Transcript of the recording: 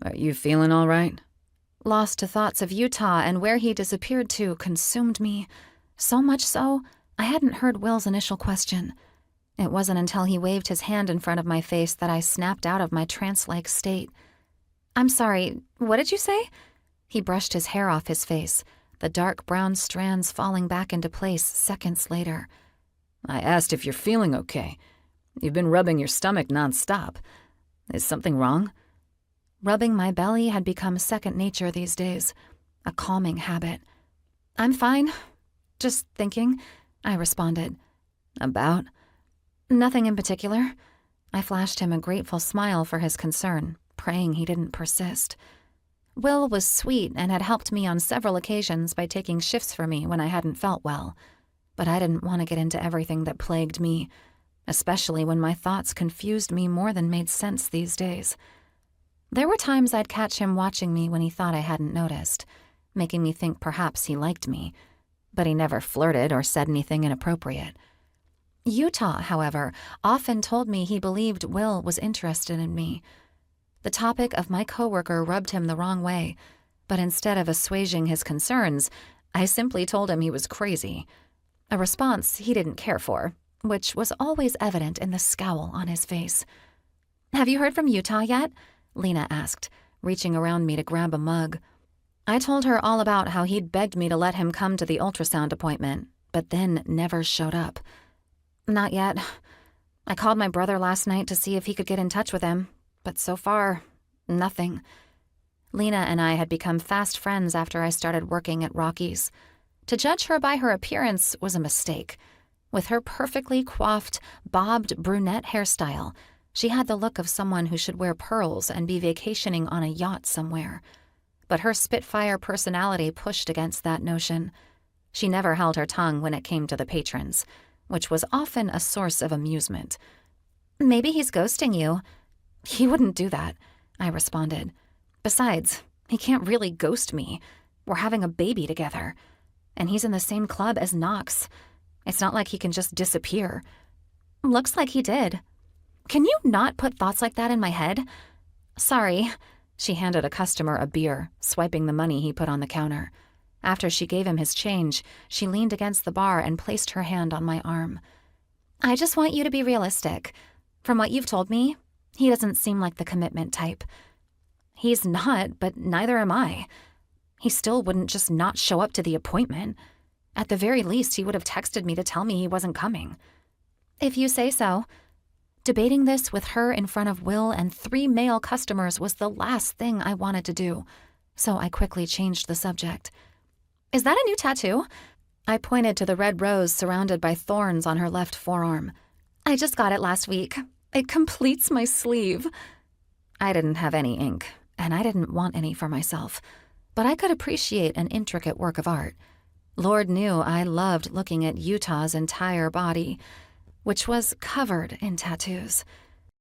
Are you feeling all right? Lost to thoughts of Utah and where he disappeared to consumed me. So much so, I hadn't heard Will's initial question. It wasn't until he waved his hand in front of my face that I snapped out of my trance-like state. "I'm sorry, what did you say?" He brushed his hair off his face, the dark brown strands falling back into place seconds later. I asked if you're feeling okay. You've been rubbing your stomach nonstop. Is something wrong? Rubbing my belly had become second nature these days, a calming habit. "I'm fine. Just thinking," I responded. About? "Nothing in particular." I flashed him a grateful smile for his concern, praying he didn't persist. Will was sweet and had helped me on several occasions by taking shifts for me when I hadn't felt well. But I didn't want to get into everything that plagued me, especially when my thoughts confused me more than made sense these days. There were times I'd catch him watching me when he thought I hadn't noticed, making me think perhaps he liked me, but he never flirted or said anything inappropriate. Utah, however, often told me he believed Will was interested in me. The topic of my coworker rubbed him the wrong way, but instead of assuaging his concerns, I simply told him he was crazy, a response he didn't care for, which was always evident in the scowl on his face. "Have you heard from Utah yet?" Lena asked, reaching around me to grab a mug. I told her all about how he'd begged me to let him come to the ultrasound appointment, but then never showed up. "Not yet. I called my brother last night to see if he could get in touch with him, but so far, nothing." Lena and I had become fast friends after I started working at Rocky's. To judge her by her appearance was a mistake. With her perfectly coiffed, bobbed brunette hairstyle, she had the look of someone who should wear pearls and be vacationing on a yacht somewhere. But her Spitfire personality pushed against that notion. She never held her tongue when it came to the patrons, which was often a source of amusement. "Maybe he's ghosting you." "He wouldn't do that," I responded. "Besides, he can't really ghost me. We're having a baby together. And he's in the same club as Knox. It's not like he can just disappear." "Looks like he did." "Can you not put thoughts like that in my head?" "Sorry." She handed a customer a beer, swiping the money he put on the counter. After she gave him his change, she leaned against the bar and placed her hand on my arm. "I just want you to be realistic. From what you've told me, he doesn't seem like the commitment type." "He's not, but neither am I. He still wouldn't just not show up to the appointment. At the very least, he would have texted me to tell me he wasn't coming." "If you say so." Debating this with her in front of Will and 3 male customers was the last thing I wanted to do, so I quickly changed the subject. "Is that a new tattoo?" I pointed to the red rose surrounded by thorns on her left forearm. "I just got it last week. It completes my sleeve." I didn't have any ink, and I didn't want any for myself, but I could appreciate an intricate work of art. Lord knew I loved looking at Utah's entire body, which was covered in tattoos.